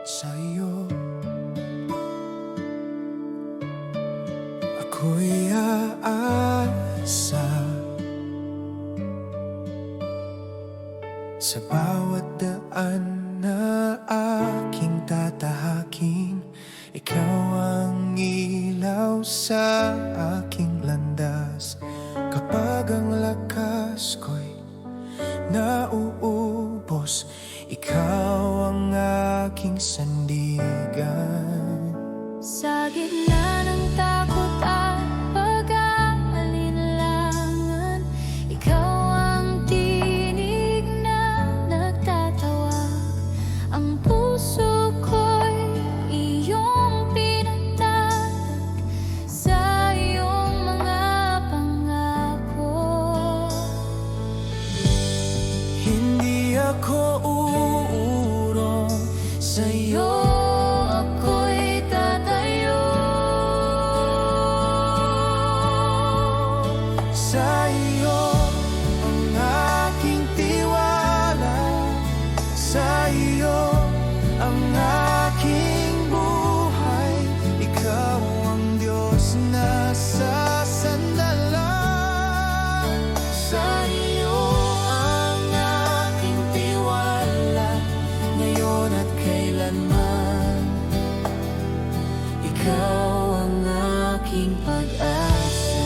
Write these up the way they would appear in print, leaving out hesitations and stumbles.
sa'yo. Ako'y aasa sa bawat daan na aking tatahakin. Ikaw ang ilaw sa aking landas. Kapag ang lakas ko'y nauubos, ikaw ang aking sandigan. Sa gitna ng takot at pag-aalinlangan, ikaw ang tinig na nagtatawag. Ang puso ko'y iyong pinagtatag sa iyong mga pangako. Hindi ako uurong sa'yo. Sa iyo ang aking tiwala, sa iyo ang aking buhay. Ikaw ang Diyos na sasandalan. Sa iyo ang aking tiwala, ngayon at kailanman. Ikaw ang aking pag-asa.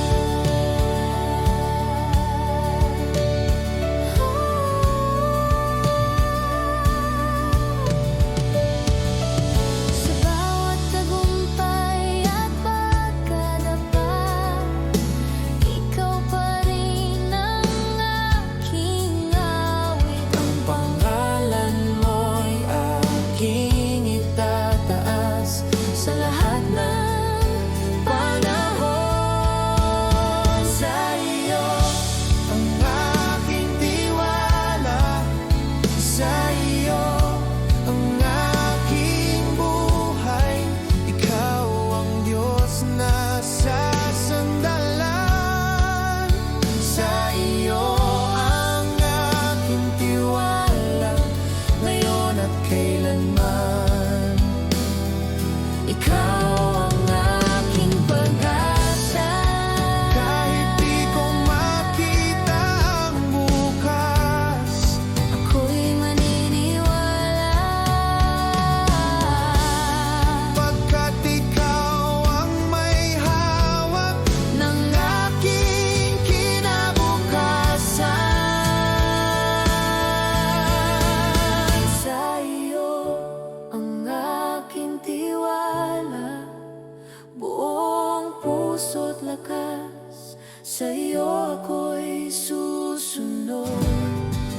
Sa'yo ako'y susunod,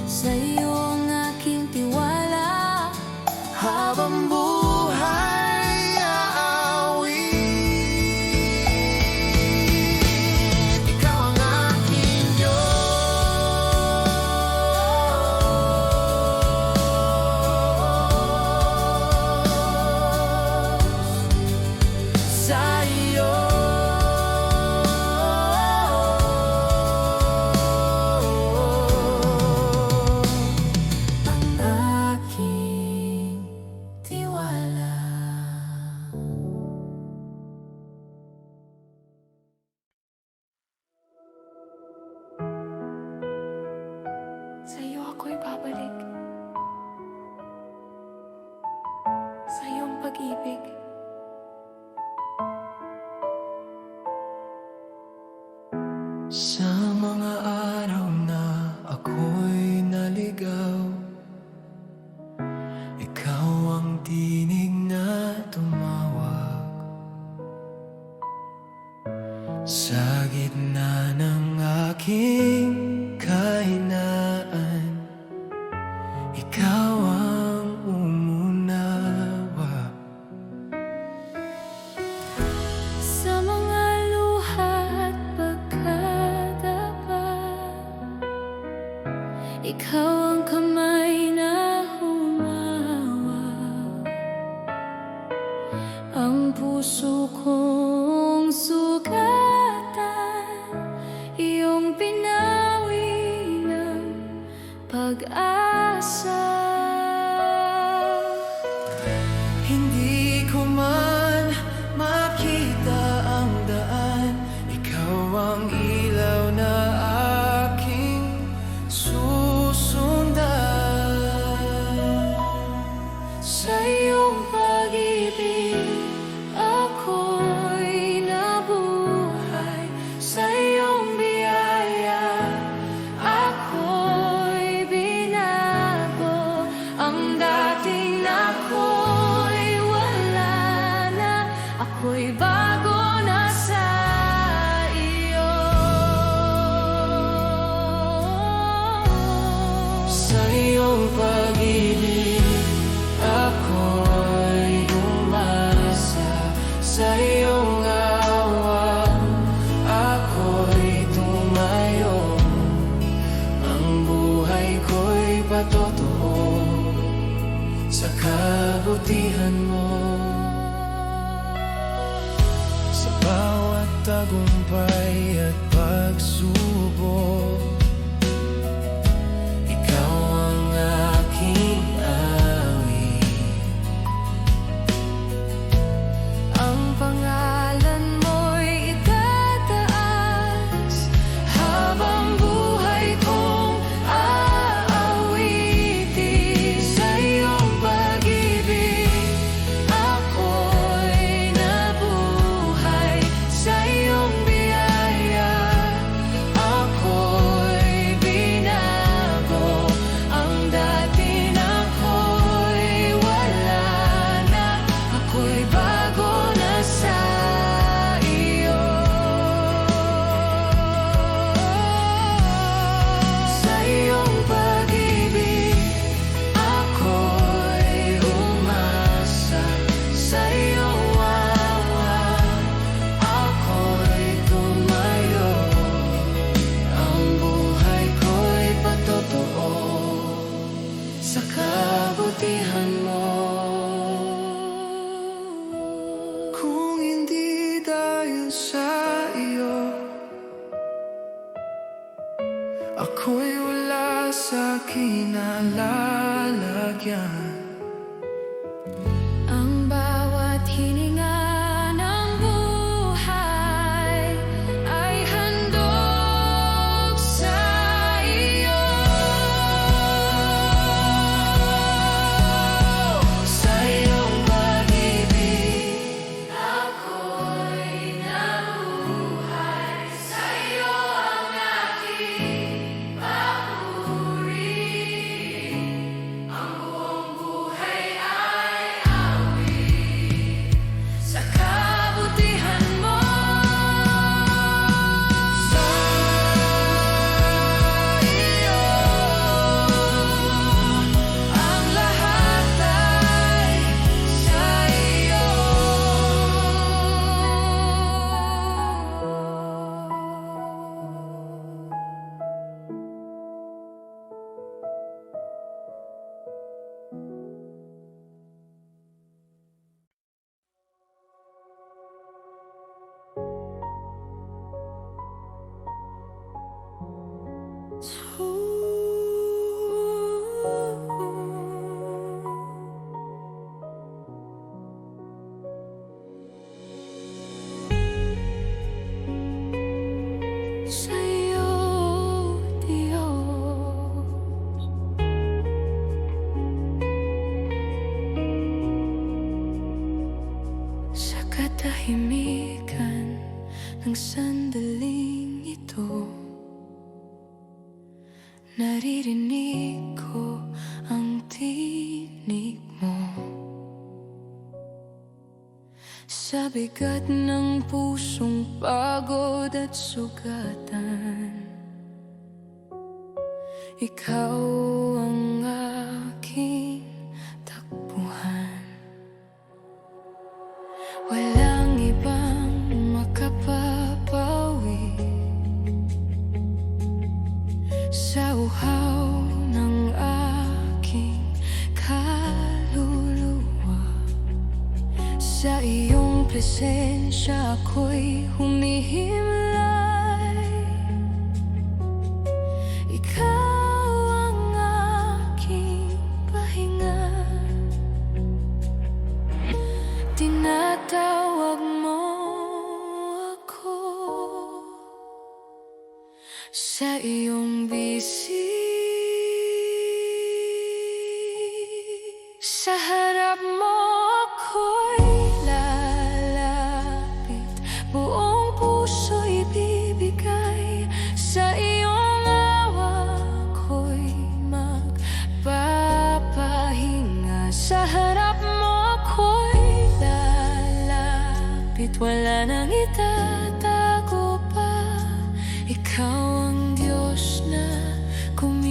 sa'yo ang aking tiwala. Habang buhay aawit, ikaw ang aking Diyos. Sa'yo Sa'yo ako'y babalik, sa iyong pag-ibig. Sa mga araw na ako'y naligaw, ikaw ang tinig na tumawag. Sa gitna ng aking kahinaan, ikaw ang umunawa. Sa mga luha at pagkadapa, ikaw ang kamay na humawak. Ang puso kong sugatan, iyong pinawi ng pag-asa. sa iyong pag-ibig. Ako'y umasa sa iyong awa. Ako'y tumayo, ang buhay ko'y patotoo sa kabutihan mo. Sa bawat tagumpay at pagsubok, ikaw ang aking awit. Ang pangalan mo'y itataas habang buhay kong aawitin. Sa iyong pag-ibig, ako'y nabuhay. Sa iyong biyaya, ako'y binago. Ang dati ako'y wala na, ako'y bago na sa iyo. Sa iyong pag-ibig, ako'y umasa. Sa iyong awa, ako'y tumayo. Ang buhay ko'y patotoo sa kabutihan mo. Kung hindi dahil sa iyo, ako'y wala sa kinalalagyan. Ang bawat hininga ng buhay ay handog sa iyo. Sa iyong pag-ibig, Ako'y nabuhay. Sa iyo ang aking papuri. Ang buong buhay ay awit sa kabutihan mo. sa iyo, Ang lahat ay sa iyo. Sa iyo, Diyos, sa katahimikan ng sandaling ito, naririnig ko ang tinig mo. Sa bigat ng pusong pagod at sugatan, ikaw ang aking takbuhan. Walang ibang makapapawi sa uhaw ng aking kaluluwa. Sa iyong presensya ako'y humihimlay. Ikaw ang aking pahinga. Tinatawag mo ako sa iyong bisig. Sa harap mo ako'y lalapit, buong puso'y bibigay. Sa iyong awa ko'y magpapahinga. Sa harap mo ako'y lalapit, wala nang itatago pa. Ikaw ang Diyos na kumita.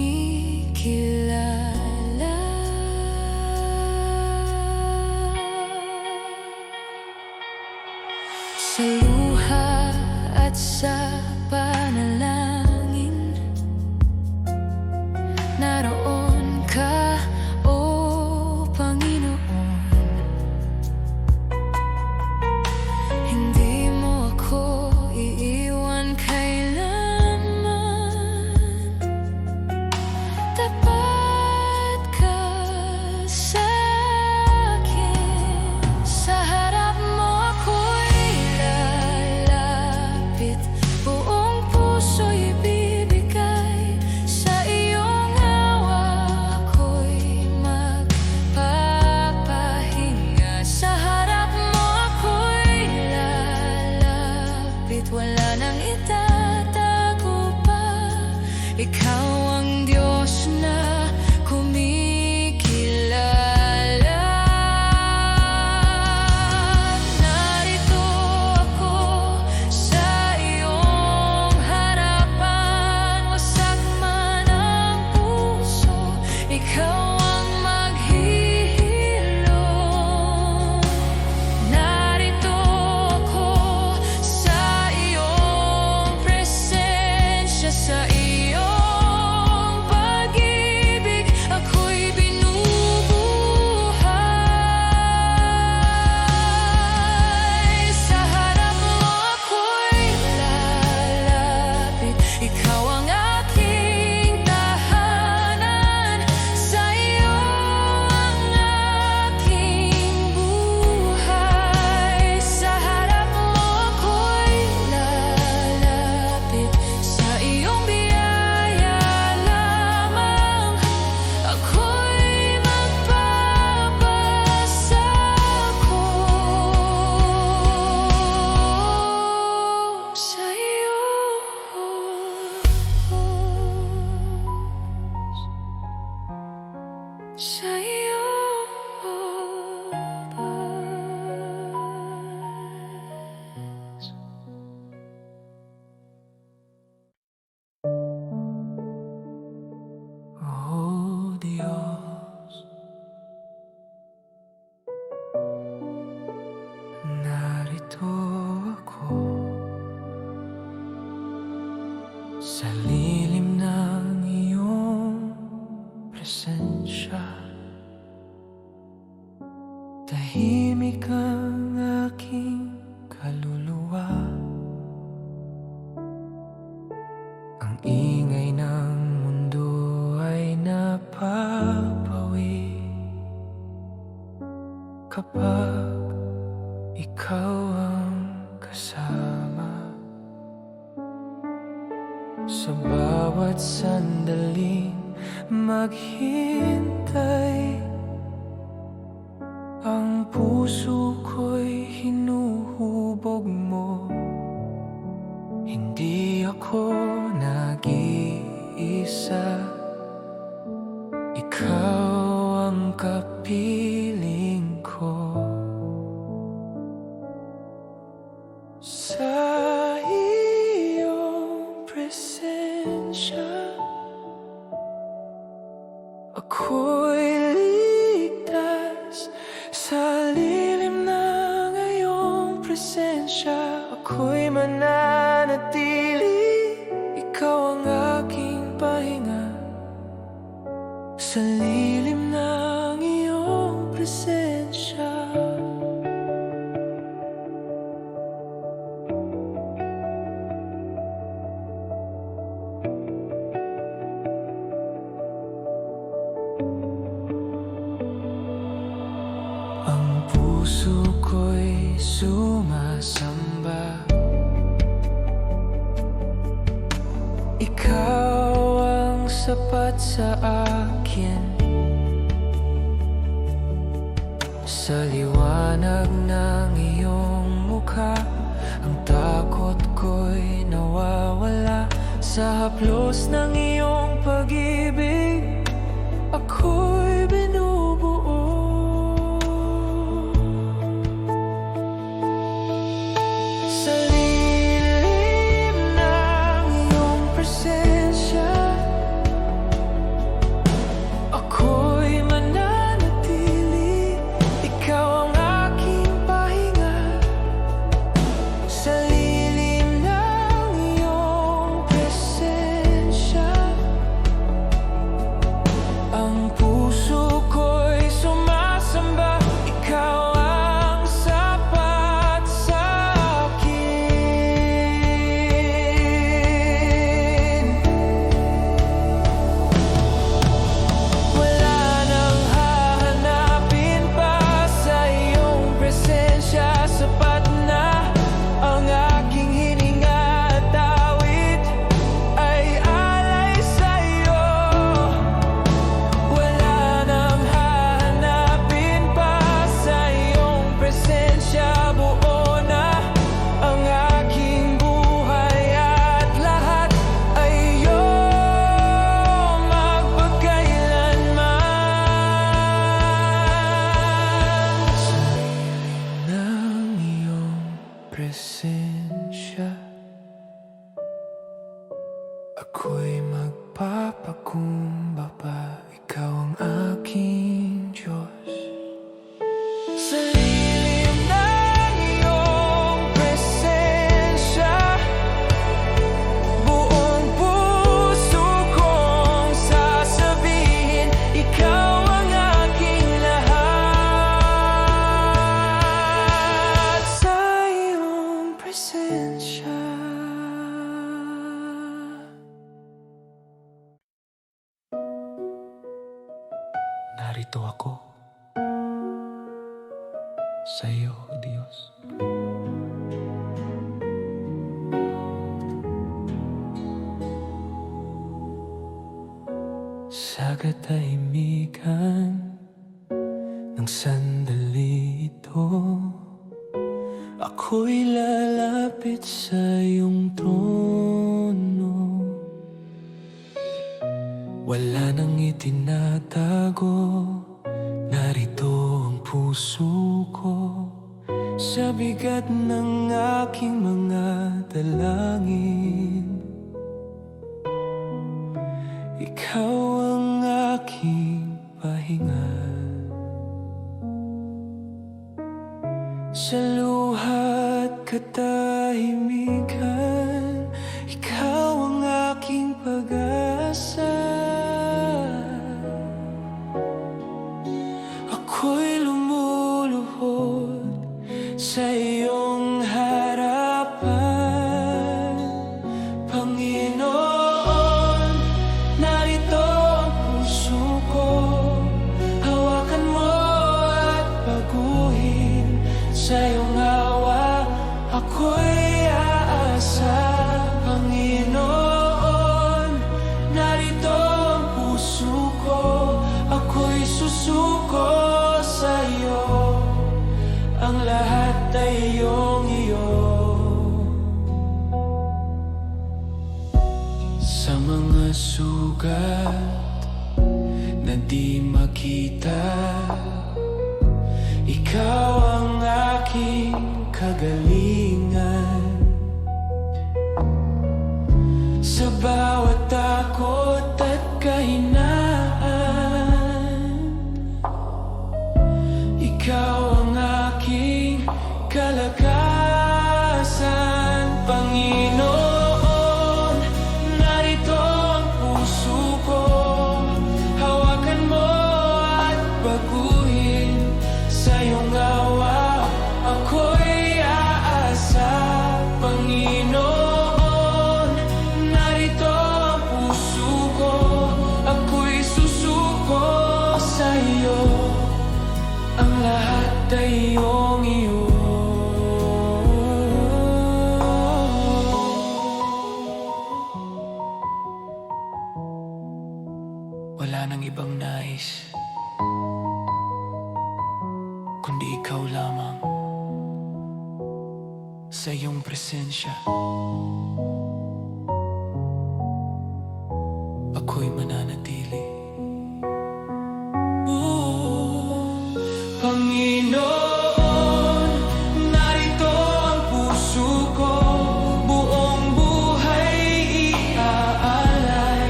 Sa lilim ng iyong presensya, tahimik ang aking kaluluwa. Ang ingay ng mundo ay napapawi kapag ikaw ang kasama. Sa bawat sandaling maghintay, ang puso ko'y hinuhubog mo. Hindi ako nag-iisa, ikaw ang kapiling ko. Sa iyong presensya, ako'y ligtas. Sa lilim ng iyong presensya, ako'y mananatili. Ikaw ang aking pahinga. Sa lilim ng iyong presensya, ang puso ko'y sumasamba. Ikaw ang sapat sa akin. Sa liwanag ng iyong mukha, ang takot ko'y nawawala. Sa haplos ng iyong pag-ibig, ako'y binubuo. Sa lilim ng iyong presensya, ako'y mananatili. Ikaw ang aking pahinga. Sa lilim ng iyong presensya, ang puso ko'y sumasamba. Ikaw ang sapat sa akin. Wala nang hahanapin pa sa iyong presensya. Sapat na ang aking hininga at awit ay alay sa iyo. Wala nang hahanapin pa sa iyong presensya. Buo na ang aking buhay at lahat ay iyong magpakailanman. Sa lilim ng iyong presensya, ako'y magpapakumbaba. Ikaw ang aking Diyos. Sa lilim ng iyong presensya, buong puso kong sasabihin, ikaw ang aking lahat. Sa iyong presensya, narito ako sa iyo, Diyos. Sa katahimikan ng sandali ito, ako'y lalapit sa iyong trono. Wala nang itinatago, narito ang puso ko. Sa bigat ng aking mga dalangin, ikaw ang aking pahinga. Sa luha at katahimikan, ikaw ang Sa mga sugat na di makita, ikaw ang aking kagalingan. Sa bawat takot at kahinaan, ikaw ang aking kalakasan. Panginoon, narito ang puso ko. Hawakan mo at baguhin. Sa iyong awa ako'y aasa. Panginoon, narito ang puso ko. Ako'y susuko sa iyo. Ang lahat ay iyong iyo. Wala nang ibang nais kundi ikaw lamang. Sa iyong presensya ako'y mananatili. Panginoon, narito ang puso ko. Buong buhay iaalay.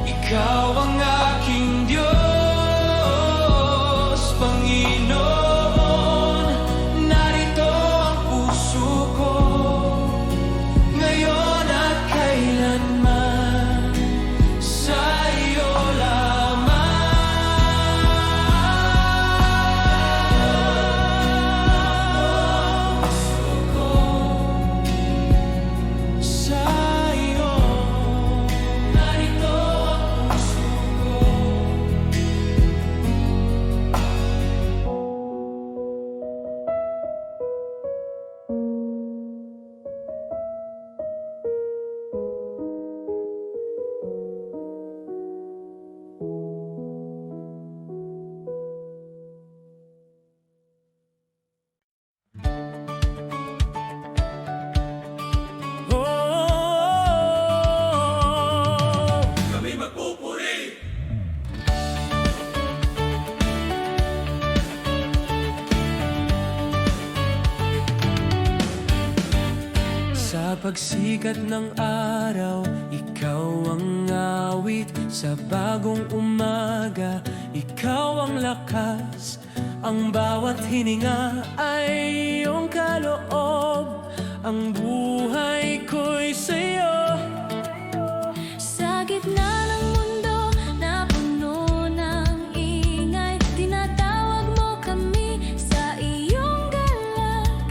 Ikaw ang aking Diyos. Panginoon, narito ang puso ko. Ngayon at kailanman, sa iyo lamang. Puso ko, sa iyo, narito ang puso ko. Kami magpupuri. Sa pagsikat ng araw, ikaw ang awit. Sa bagong umaga, ikaw ang lakas. Ang bawat hininga ay iyong kaloob. Ang buhay ko'y sa'yo. Sa gitna ng mundo na puno ng ingay, tinatawag mo kami sa iyong galak.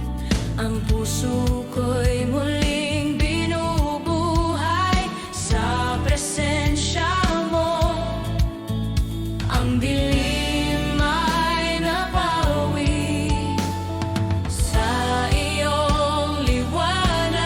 Ang puso ko'y muling binubuhay sa presensya mo. Ang dilim ay napawi sa iyong liwanag.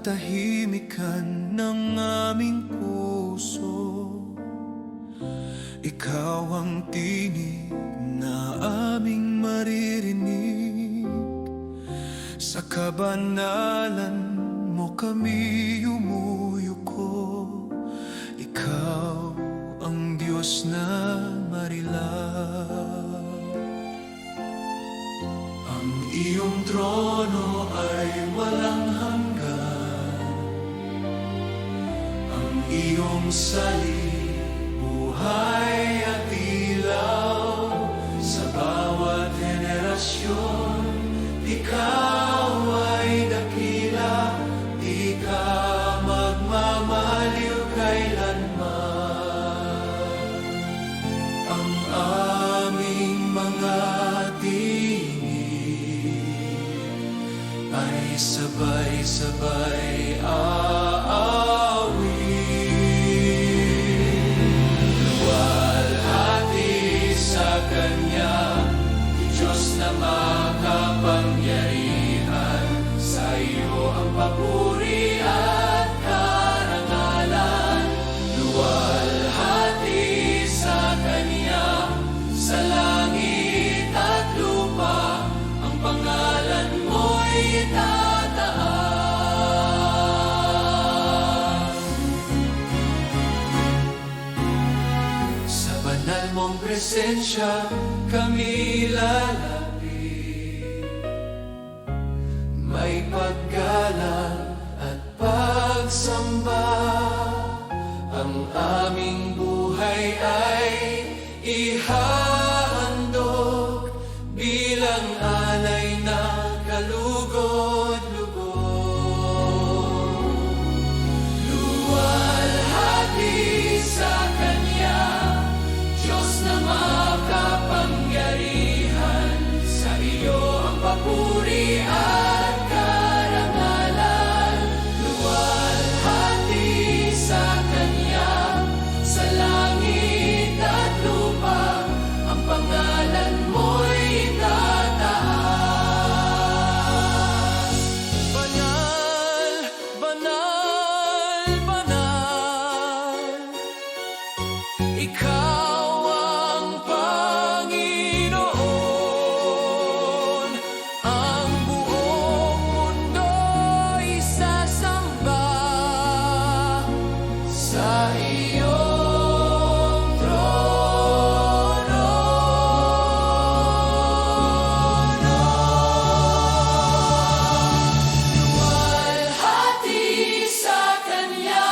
katahimikan ng aming puso. Ikaw ang tinig na aming maririnig. Sa kabanalan mo kami yumuyuko. Ikaw ang Diyos na marilang. Ang iyong trono ay walang hanggan. Ang iyong salita, buhay at ilaw. Sa bawat henerasyon, ikaw ay dakila. Di ka magmamaliw kailanman. Ang aming mga tinig ay sabay-sabay aawit. Luwalhati sa Kanya, Diyos na makapangyarihan. Sa iyo ang papuri at karangalan. Luwalhati sa Kanya, sa langit at lupa, ang pangalan mo'y itataas. Sa banal mong presensya, kami lalapit. May paggalang at pagsamba. Ang aming buhay ay ihahandog bilang alay na kalugod-lugod. Luwalhati sa Kanya, Diyos na makapangyarihan. Sa iyo ang papuri at karangalan. Luwalhati sa Kanya, sa langit at lupa, ang pangalan mo'y itataas. Banal, banal, banal, ikaw ang Panginoon. Ang buong mundo'y sasamba sa iyong trono. Luwalhati sa Kanya,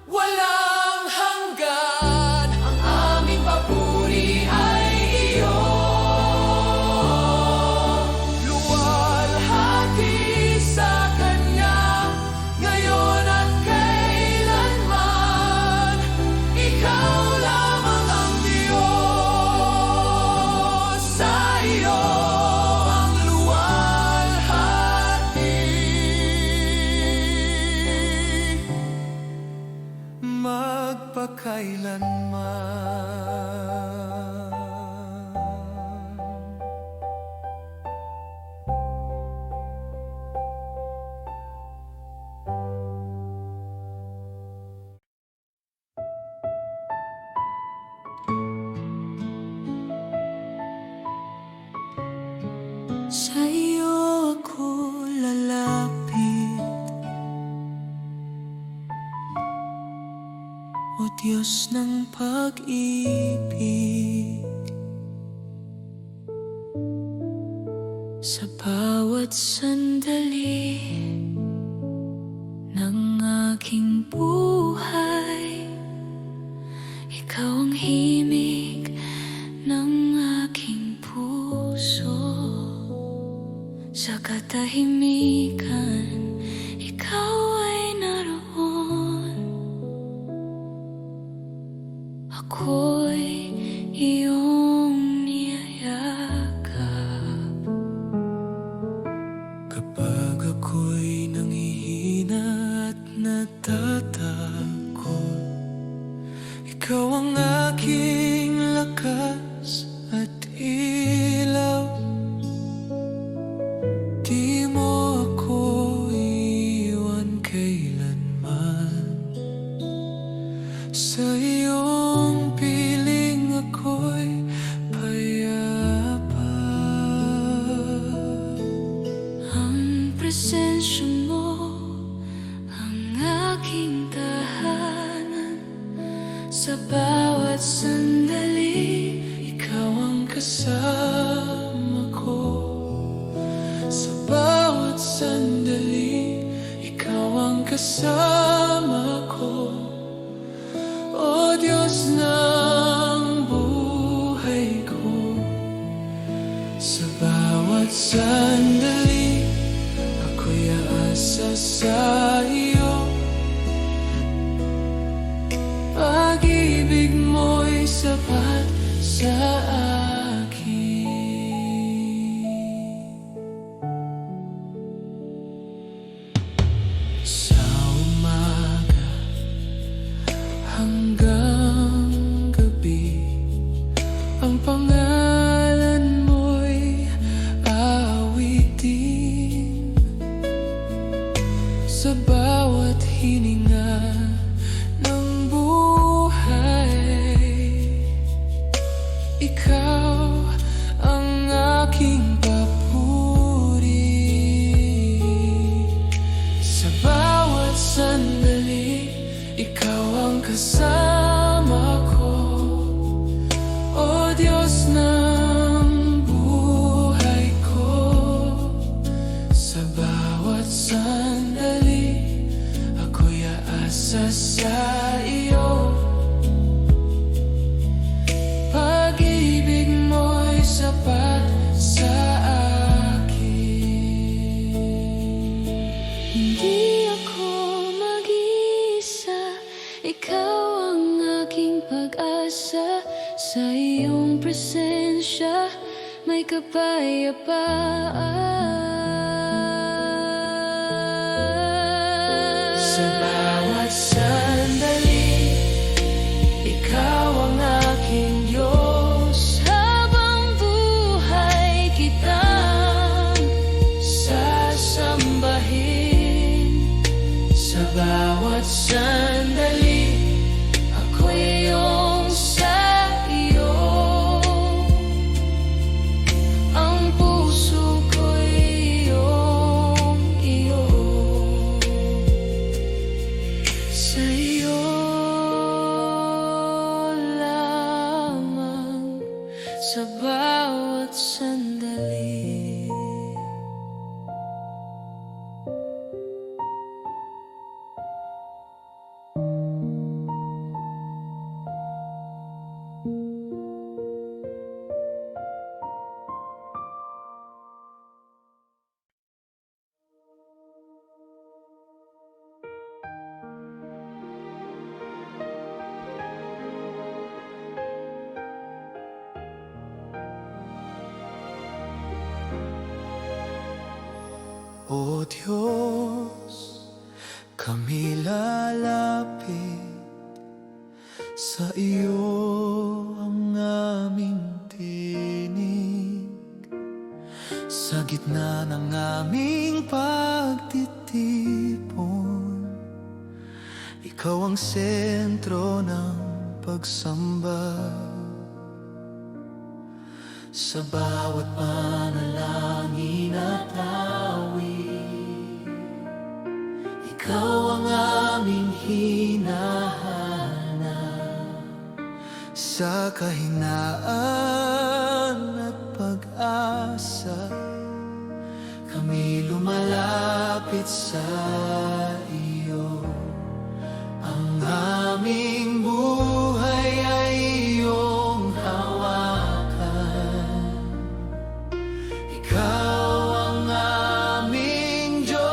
walang hanggan. Ang aming papuri ay iyo. Luwalhati sa Kanya, ngayon at kailanman. Ikaw lamang ang Diyos. Sa iyo ang luwalhati. Magpakailanman. Sa iyo ako lalapit, O Diyos ng pag-ibig. Sa bawat sandali ng aking buhay, ikaw ang himig ng aking puso. Sa katahimikan, ikaw ay naroon. Ako'y iyong niyayakap. Kapag ako'y nanghihina at natatakot, ikaw ang aking lakas at ilaw. Di mo ako kasama ko. Sa bawat sandali, ikaw ang kasama ko. O Diyos ng buhay ko, sa bawat sandali, ako'y aasa sa iyo. Pag-ibig mo'y sapat sa akin. Sa umaga hanggang gabi, ang pangalan mo'y aawitin. Sa bawat hininga ng buhay, ikaw ang aking papuri. Sa bawat sandali, ikaw ang kasama ko. O Diyos ng buhay ko, sa bawat sandali, ako'y aasa sa iyo. Pag-ibig mo'y sapat sa akin. Hindi ako mag-iisa, ikaw ang aking pag-asa. Sa iyong presensya, may kapayapaan. Sa bawat sandali, ikaw ang aking Diyos. Habang buhay kitang Sasambahin. Sa bawat sandali, ako'y iyong sa iyo. Ang puso ko'y iyong iyo. Sa iyo lamang, sa bawat sandali. O Diyos, kami lalapit sa iyo, ang aming tinig. Sa gitna ng aming pagtitipon, ikaw ang sentro ng pagsamba. Sa bawat panalangin at awit, ikaw ang aming hinahanap. Sa kahinaan at pag-asa, kami lumalapit sa iyo. Ang aming buhay ay iyong hawakan. Ikaw ang aming Diyos.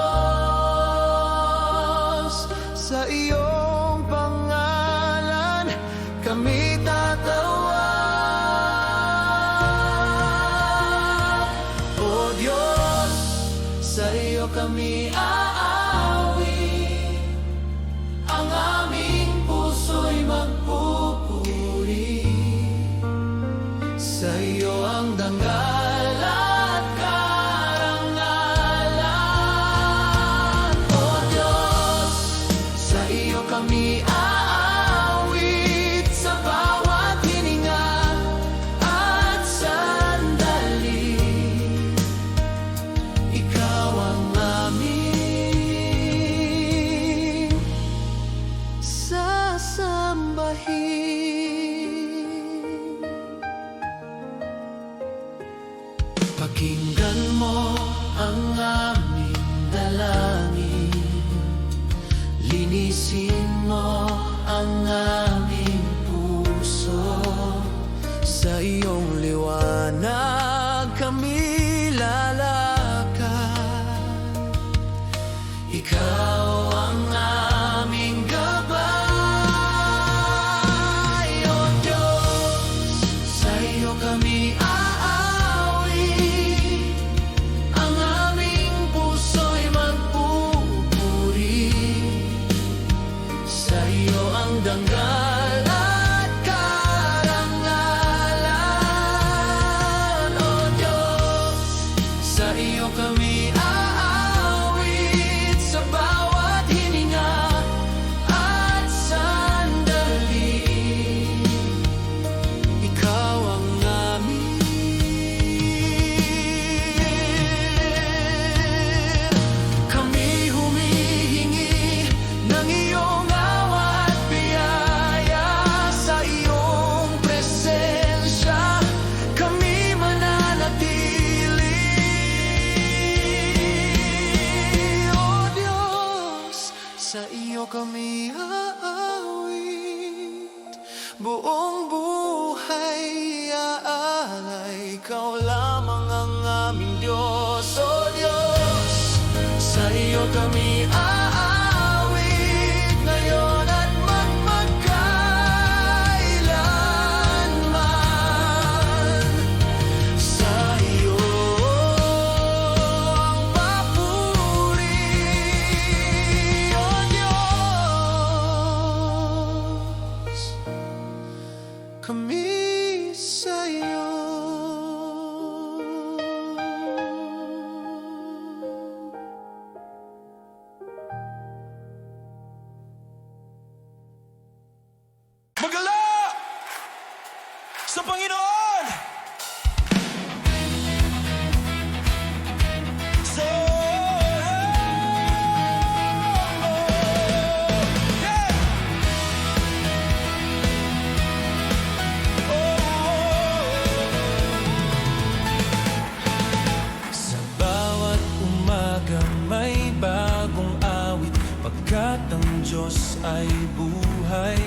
Sa iyong pangalan kami tatawag. O Diyos, sa iyo kami aawit. Ang aming puso'y magpupuri. Sa iyo ang dangal at karangalan. O Diyos, sa iyo kami aawit. Sa bawat hininga at sandali, ikaw ang aming sasambahin. Pakinggan mo ang aming dalangin, linisin mo ang aming puso. Sa iyong liwanag kami lalakad, ikaw ang aming gabay. O Diyos, sa iyo kami aawi, ang aming puso'y magpupuri. Sa iyo ang dangal at karangalan. O Diyos, sa iyo kami aawit sa bawat hininga at sandali. Ikaw ang amin. Kami humihingi ng iyong awa at biyaya. Sa iyong presensya kami mananatili. O Diyos, sa iyo kami aawit, buong buhay aalay. Ikaw lamang ang aming Diyos. O Diyos, sa iyo kami aawit ngayon at magpakailanman. Sa iyo ang papuri. O Diyos, kami sa iyo. Magala sa Panginoon! So, yeah! Sa bawat umaga may bagong awit, pagkat ang Diyos ay buhay.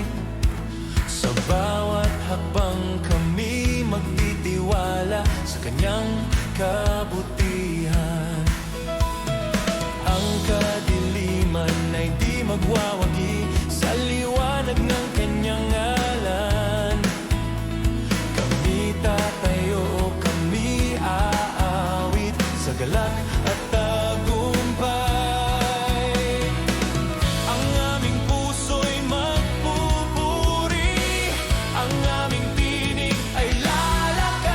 Sa bawat hakbang kami magtitiwala sa Kanyang kabutihan. Ang kadiliman ay di magwawagi sa liwanag ng Kanyang ngalan. Kami tatayo, kami aawit sa galak at tagumpay. Ang aming puso'y magpupuri, ang aming tinig ay lalakas.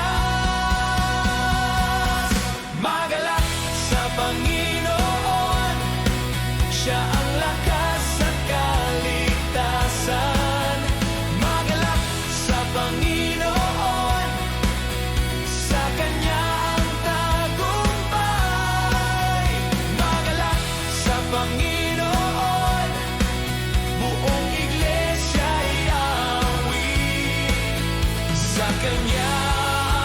Magalak sa Panginoon, Siya ang lakas at kaligtasan. Magalak sa Panginoon, sa Kanya ang tagumpay. Magalak sa Panginoon, buong iglesia'y aawit. Sa Kanya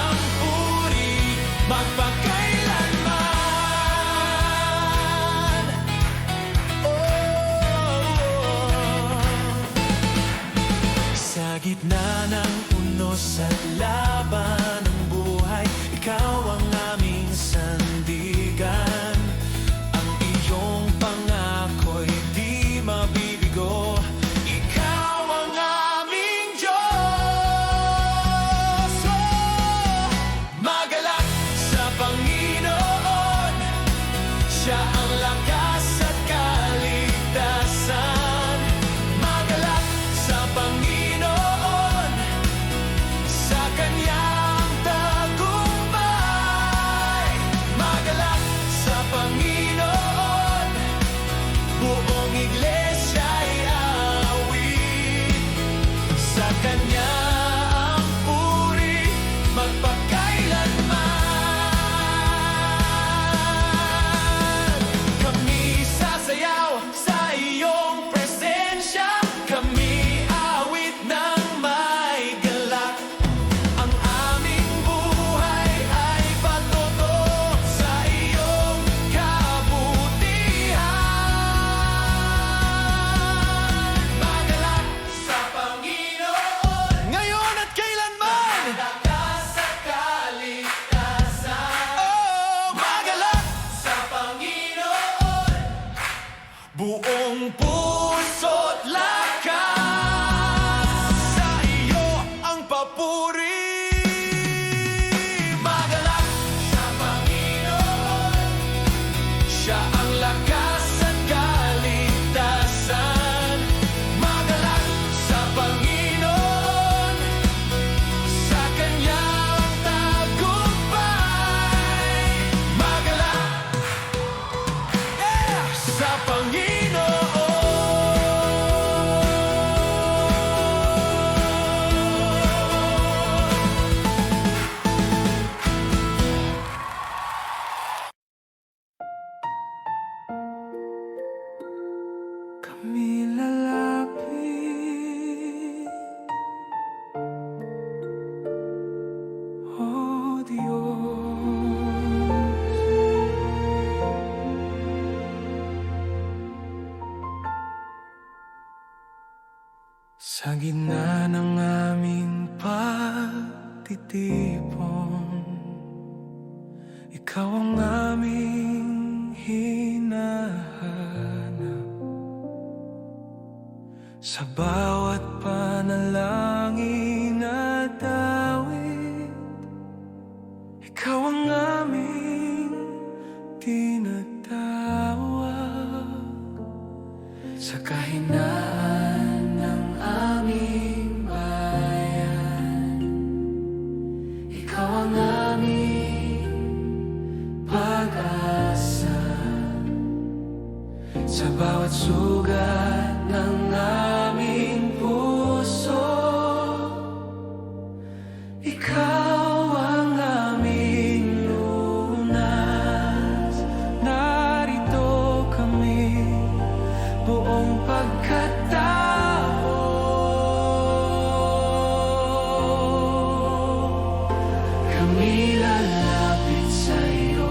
ang puri magpakailanman. Sa gitna ng unos at laban ng buhay, ikaw ang aming sandigan. Ang iyong pangako'y di mabibigo. Ikaw ang aming Diyos. Oh! Magalak sa Panginoon, Siya ang lakas at kaligtasan. Magalak sa Panginoon, sa Kanya ang tagumpay. Magalak sa Panginoon, buong iglesia'y aawit. Sa Kanya ang puri magpakailanman. Kami sasayaw sa iyong presensya, kami awit ng may galak. Ang aming buhay ay patutuo Sa gitna ng aming pagtitipon, ikaw ang aming hinahanap. Sa bawat panalangin at awit, ikaw ang aming tinatawag. Sa kahinaan ng aming bayan, ikaw ang aming pag-asa. Sa bawat sugat ng aming puso, ikaw ang aming lunas. Narito kami, buong pagkatao. Kami lalapit sa'yo,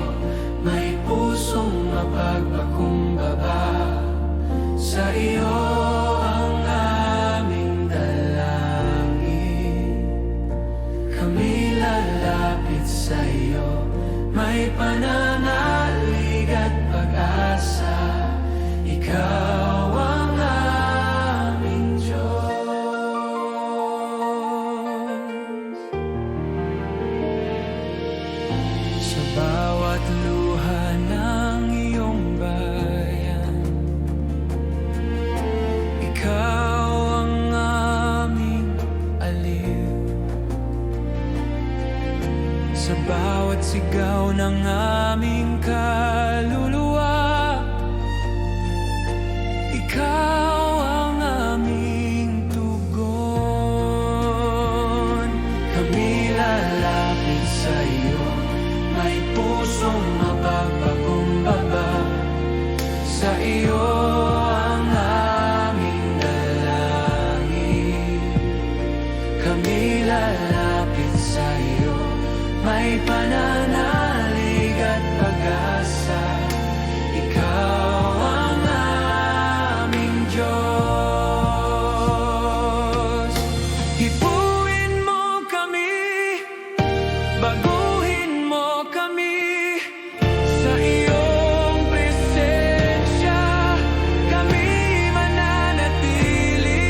may pusong mapagpakumbaba. Sa iyo ang aming dalangin. Kami lalapit sa'yo, may pananalig at pag-asa. Ikaw ang aming Diyos. Sa bawat luha ng iyong bayan, ikaw ang aming aliw. Sa bawat sigaw ng aming kaluluwa, ikaw ang aming tugon. Kami lalapit sa iyo, may pusong mapagpakumbaba. Sa iyo ang aming dalangin. Kami lalapit sa iyo, may pananalig at pag-asa. Ikaw ang aming Diyos. Hipuin mo kami, baguhin mo kami. Sa iyong presensya kami mananatili.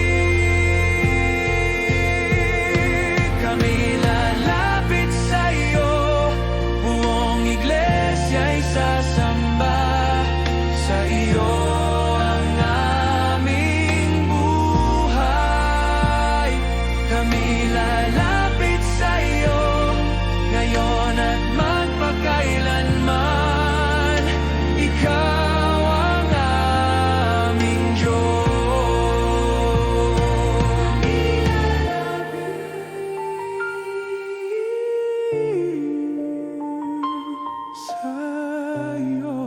Kami lalapit sa iyo, buong iglesia'y sasamba. Sa iyo ang aming buhay. Kami lalapit sa iyo, ngayon at magpakailanman. Ikaw ang aming Diyos. Sa'yo.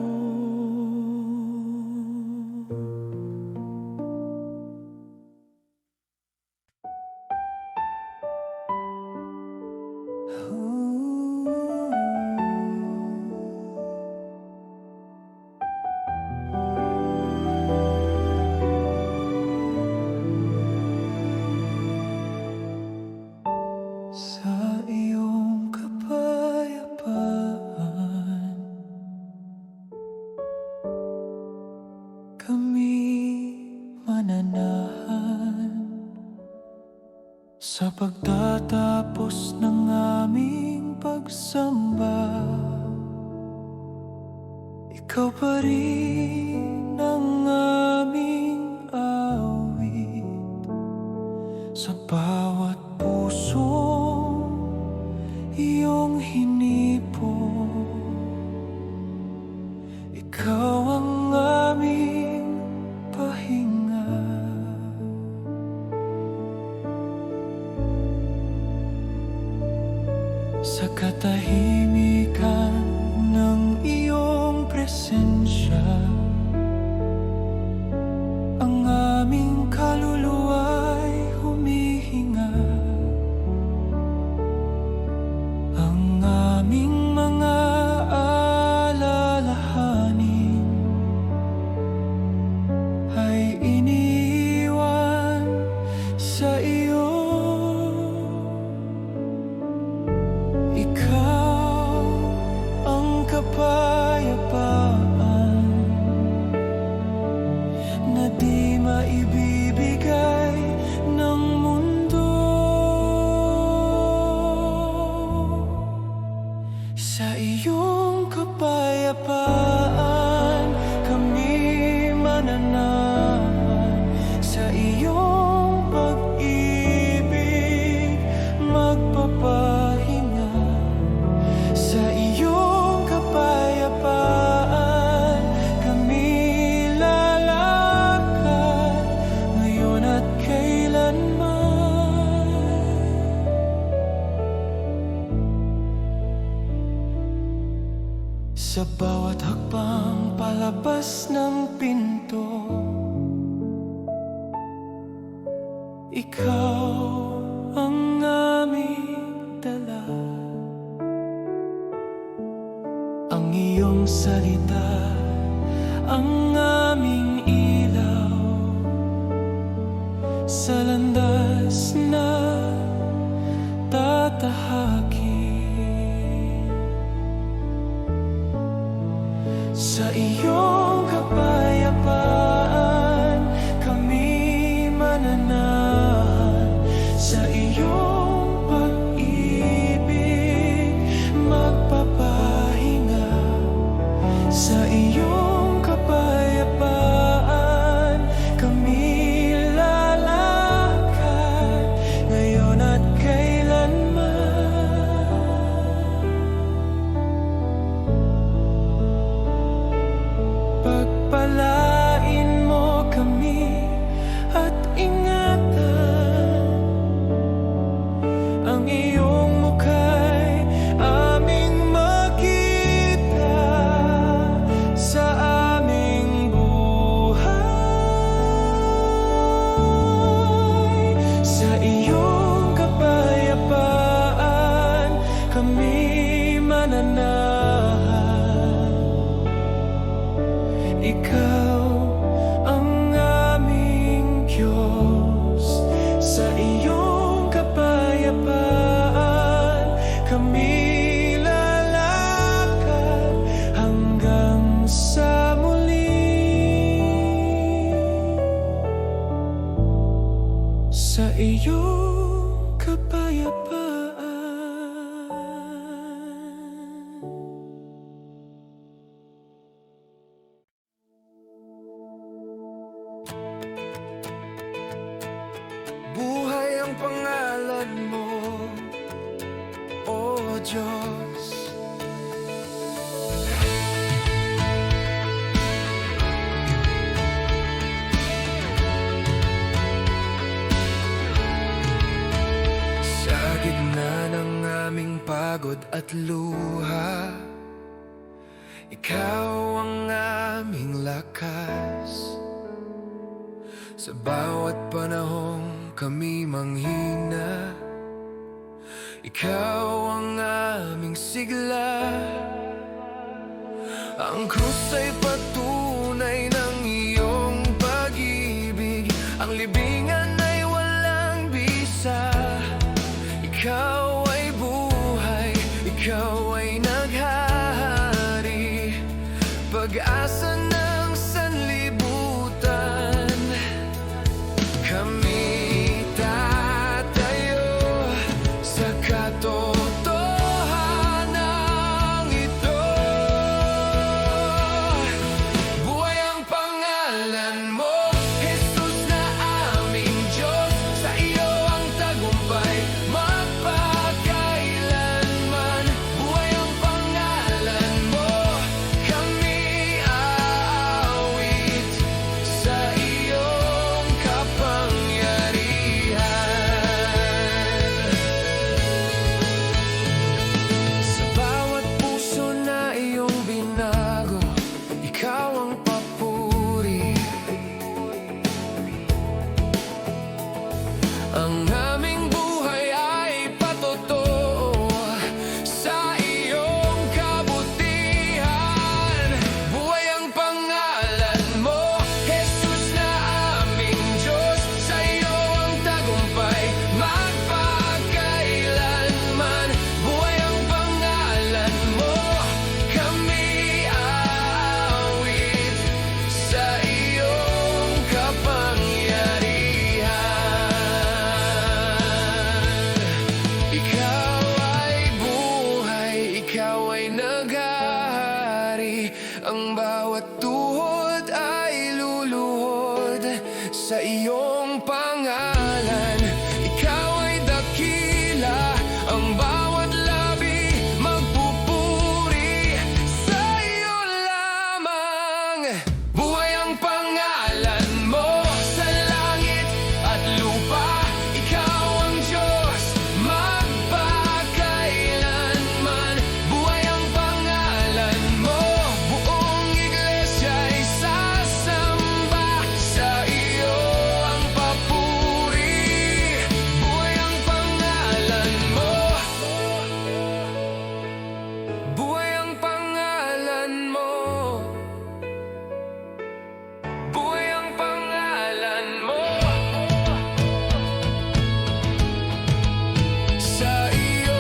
Sa iyong kapayapaan, kami mananahan. Sa pagtatapos ng aming pagsamba, ikaw pa rin ang aming awit. Sa bawat pusong iyong hinipon, ikaw ang aming pahinga. Sa katahimikan ng iyong presensya, ang aming kaluluwa'y humihinga. Ang aming mga alalahanin ay iniwan sa Sa iyong kapayapaan kami mananahan. Sa iyong pag-ibig magpapahinga. Sa iyong kapayapaan kami lalakad ngayon at kailanman. Sa bawat hakbang palabas ng pinto, ikaw ang aming dala. Ang iyong salita ang aming ilaw sa landas na tatahakin. Sa iyong kapayapaan kami mananahan. Sa iyong pag-ibig magpapahinga. Sa iyong kapayapaan kami lalakad ngayon at kailanman. Pagpalain mo kami at ingatan. Ang iyong mukha'y aming makita sa aming buhay. Sa iyong kapayapaan kami mananahan. Ikaw ang aming Diyos. Sa iyong kapayapaan kami lalakad hanggang sa muli. Sa iyong kapayapaan. Buhay ang pangalan mo, O Diyos. Sa gitna ng aming pagod at luha, ikaw ang aming lakas. Sa bawat panahong kami manghina, ikaw ang aming sigla. Ang krus ay patunay ng iyong pag-ibig. Ang libingan ay walang bisa. Ikaw ay buhay, ikaw ay naghahari, pag-asa ng sanlibutan. Kami tatayo sa katotohanan ito. Buhay ang pangalan mo, Jesus na aming Diyos. Sa iyo ang tagumpay magpakailanman. Buhay ang pangalan mo, kami Ang bawat tuhod ay luluhod sa iyong pangalan. Ikaw ay dakila, ang bawat labi magpupuri sa iyo lamang. Buhay ang pangalan mo sa langit at lupa. Ikaw ang Diyos magpakailanman. Buhay ang pangalan mo, buong iglesia ay sasamba sa iyo ang papuri. Buhay ang pangalan mo, buhay ang pangalan mo, buhay ang pangalan mo. Sa iyo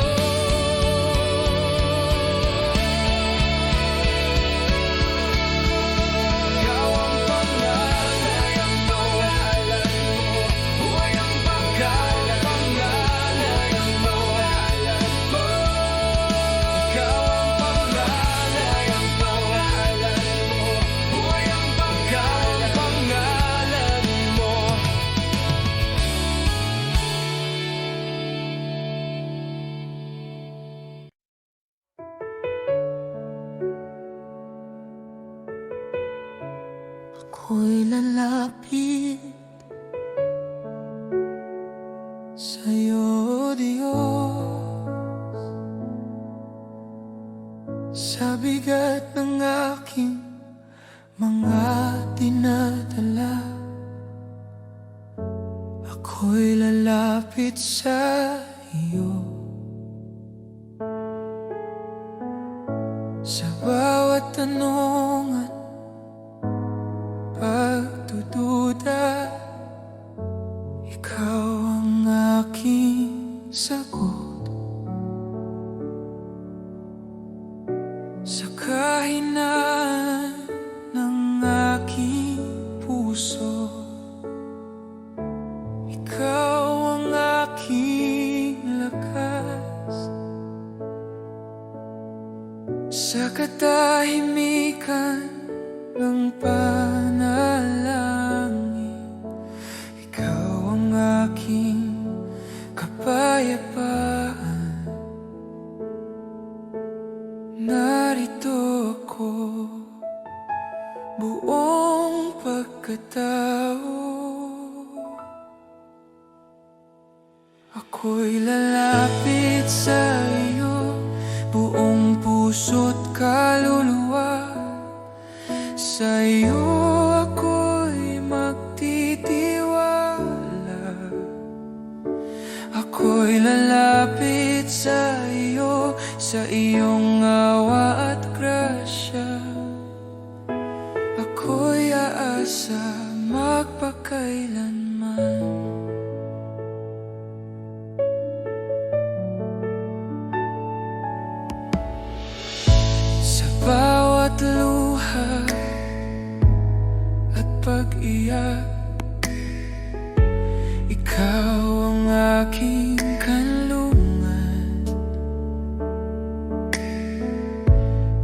ikaw ang pangalan mo, buhay ang pangalan mo. Ikaw ang pangalan mo, buhay ang pangalan mo. Ako'y lalapit sa'yo, Diyos, sa bigat ng aking mga dinadala. Ako'y lalapit sa iyo sa bawat tanong at pagdududa. Ikaw ang aking sagot sa kahinaan ng aking puso. Ikaw ang aking lakas sa katahimikan ng panalangin. Ikaw ang aking kapayapaan. Narito ako, buong pagkatao. Ako'y lalapit sa iyo, buong puso't kaluluwa. Sa iyo ako'y magtitiwala. Ako'y lalapit sa iyo, sa iyong awa at grasya. Ako'y aasa magpakailanman. Sa bawat luha at pag-iyak, ikaw ang aking kanlungan.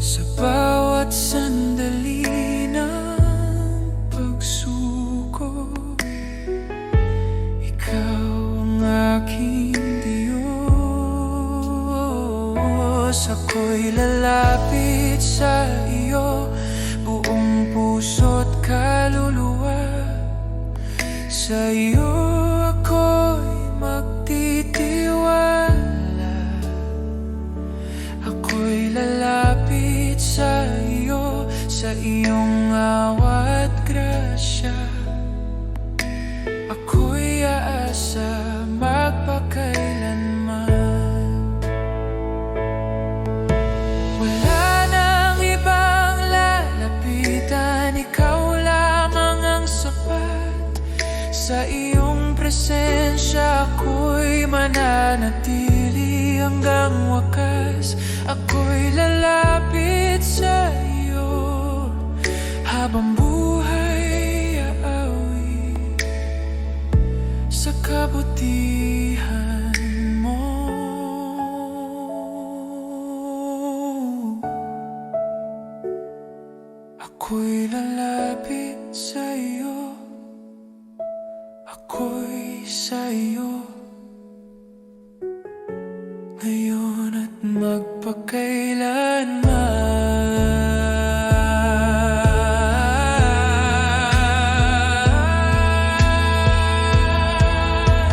Sa bawat sandali ng pagsuko, ikaw ang aking Diyos. Ako'y lalapit sa iyo, buong puso't kaluluwa. Sa iyo ako'y magtitiwala. Ako'y lalapit sa iyo, sa iyong awa at grasya. Ako'y aasa magpakailanman. Wala nang ibang lalapitan, ikaw lamang ang sapat. Sa iyong presensya ako'y mananatili hanggang wakas. Ako'y lalapit sa iyo habang buhay aawi sa kabutihan mo. ako'y lalapit sa iyo, ako'y sa iyo, ngayon at magpakailanman.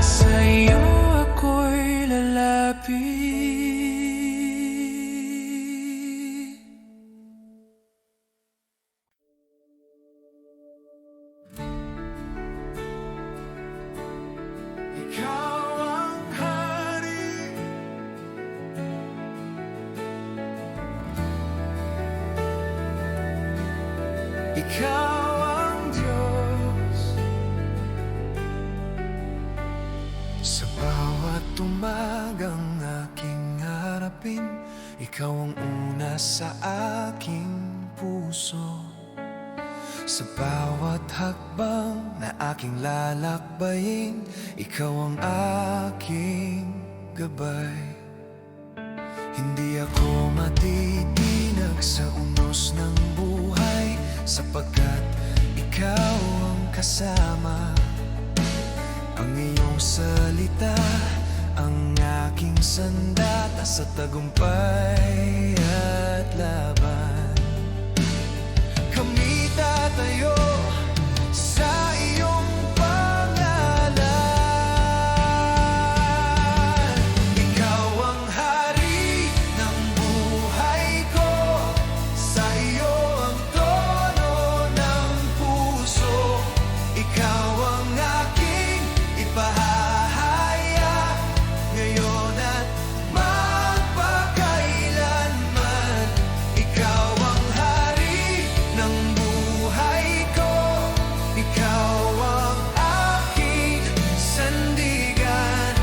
Sa iyo ako'y lalapit. Ikaw ang hari, ikaw ang Diyos. Sa bawat umagang aking harapin, ikaw ang una sa aking puso. Sa bawat hakbang na aking lalakbayin, ikaw ang aking gabay. Hindi ako matitinag sa unos ng buhay, sapagkat ikaw ang kasama. Ang iyong salita ang aking sandata sa tagumpay at laban. Kami tatayo sa iyong pangalan. Ikaw ang hari ng buhay ko, sa iyo ang trono ng puso. Ikaw ang aking ipahahayag ngayon at magpakailanman. Ikaw ang hari ng buhay ko, ikaw ang aking sandigan.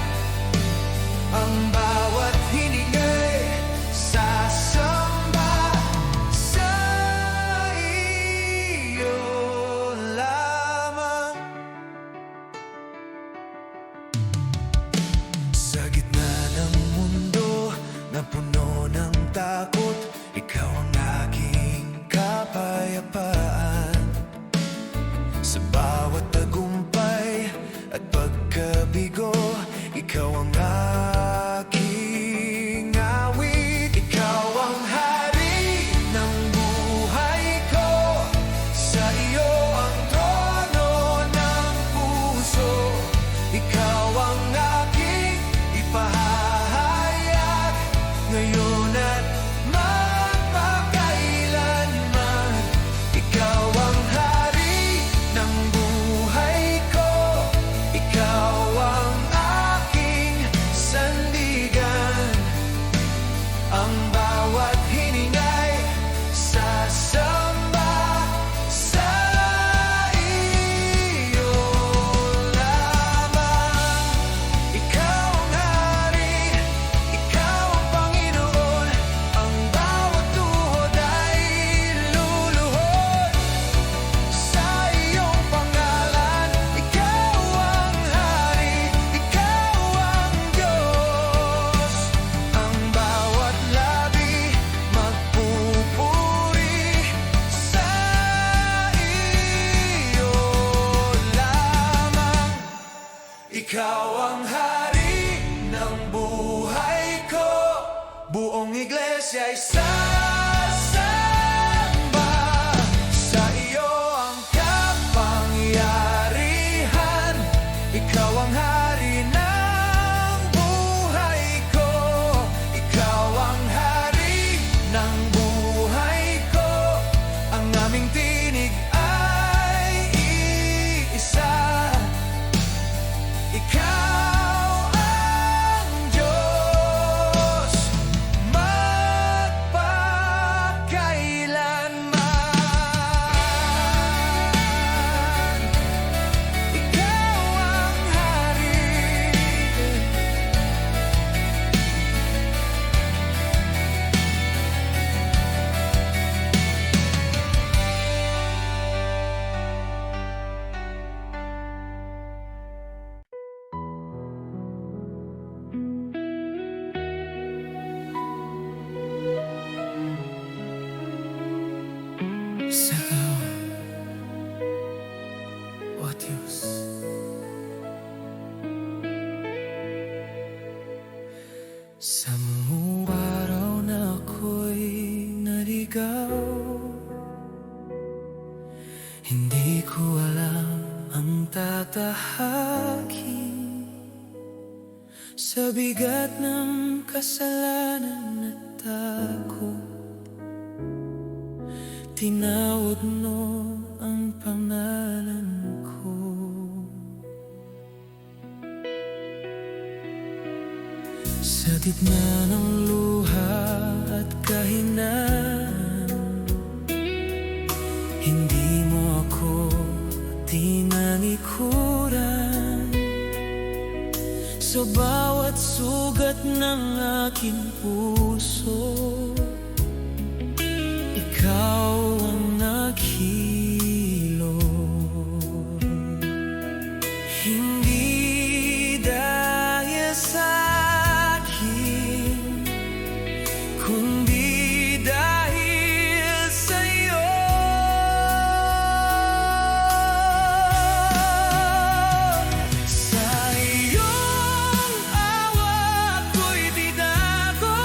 Ang bawat hiningay sasamba sa iyo lamang. Sa gitna ng mundo na puno ng takot, ikaw ang aking kapayapaan. Sa bawat tagumpay at pagkabigo, ikaw ang aking awit. Ikaw ang hari ng buhay ko, sa iyo ang trono ng puso. Ikaw ang aking ipahahayag ngayon at magpakailanman. Ikaw ang hari ng buhay ko, ikaw ang aking sandigan. Ang bawat hiningay sasamba sa iyo lamang. Ikaw ang hari, ikaw ang Panginoon. Ang bawat tuhod ay luluhod sa iyong pangalan. Ikaw ang hari, ikaw ang Diyos. Ang bawat labi magpupuri sa iyo lamang. Ikaw ang hari ng buhay ko, buong iglesia ay sasamba. Sa iyo ang kapangyarihan, ikaw ang hari ng buhay ko. Ikaw ang hari ng buhay ko, ang aming tinig ay iisa. Ikaw ang Diyos, magpakailanman. sa'yo. O Diyos, sa mga araw na ako'y naligaw, hindi ko alam ang tatahakin sa bigat ng kasalanan at takot. Tinawag mo ang pangalan ko. Sa gitna ng luha at kahinaan, hindi mo ako tinalikuran. Sa bawat sugat ng aking puso, ikaw ang naghilom. Hindi dahil sa akin, kundi dahil sa'yo. Sa iyong awa ko'y tinago,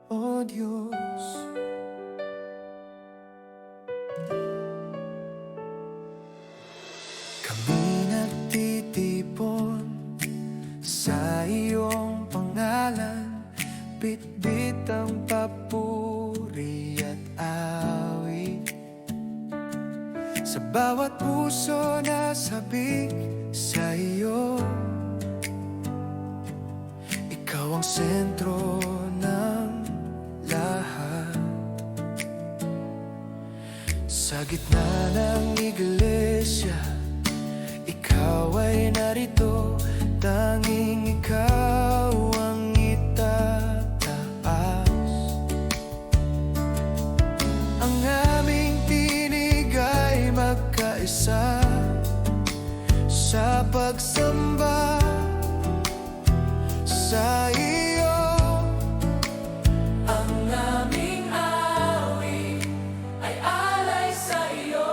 O Diyos. Kami nagtitipon sa iyong pangalan, bitbit ang papuri at awit. Sa bawat puso na sabik sa iyo, ikaw ang sentro ng lahat. Sa gitna ng iglesia, ikaw ay narito, tanging ikaw ang itataas. Ang aming tinig ay magkaisa sa pagsamba sa iyo. Ang aming awit ay alay sa iyo.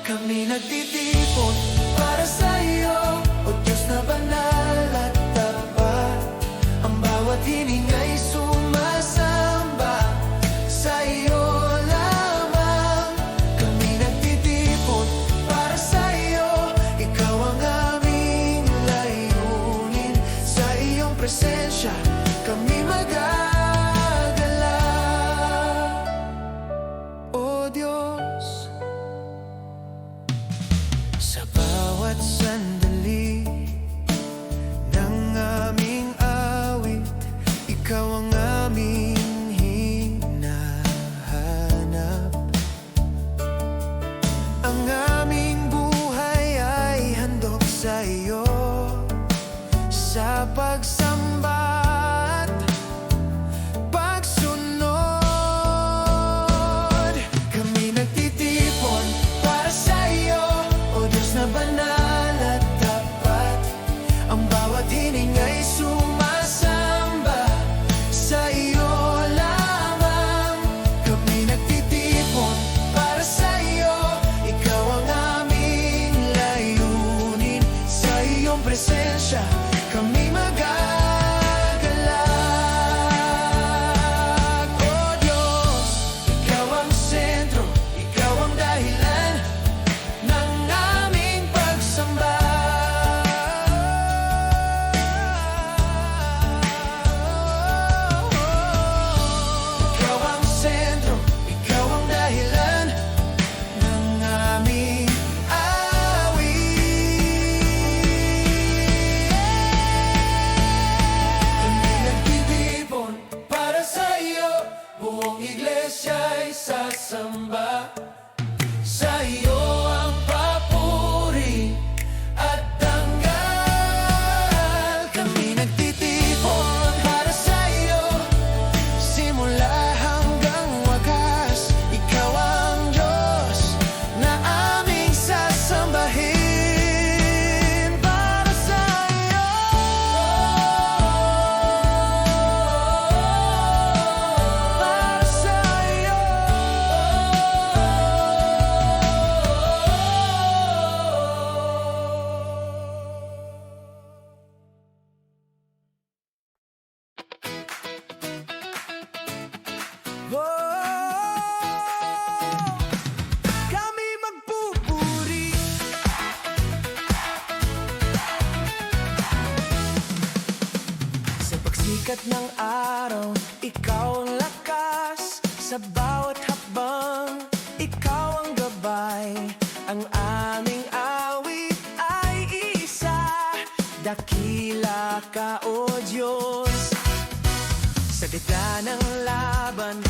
Kami nagtitipon para sa iyo, O Diyos na banal at tapat. Ang bawat hining ay sumasamba sa iyo lamang. Kami nagtitipon para sa iyo, ikaw ang aming layunin. Sa iyong presensya kami magagalak, O Diyos. Sa bawat sandali ng aming awit, ikaw ang aming hinahanap. Ang aming buhay ay handog sa iyo, sa pagsamba at pagsunod. Kami nagtitipon para sa iyo, O Diyos na banal at tapat. Ang bawat hining ay sumasamba sa iyo lamang. Kami nagtitipon para sa iyo, ikaw ang aming layunin. Sa iyong presensya kami magagalak, O Diyos. Ikaw ang sentro, ikaw ang dahilan ng aming pagsamba. Ikaw ang sentro, ikaw ang dahilan ng aming awit. Kami nagtitipon para sa iyo, buong iglesia ay sasamba. Sa iyo ang papuri at tanggal. Kami nagtitipon para sa iyo, simula hanggang wakas. Ikaw ang Diyos na aming sasambahin. Para sa iyo, para sa iyo. Kami magpupuri sa pagsikat ng araw, ikaw ang lakas. Sa bawat hakbang, ikaw ang gabay. Ang aming awit ay isa, dakila ka, O Diyos. Sa gitna ng laban,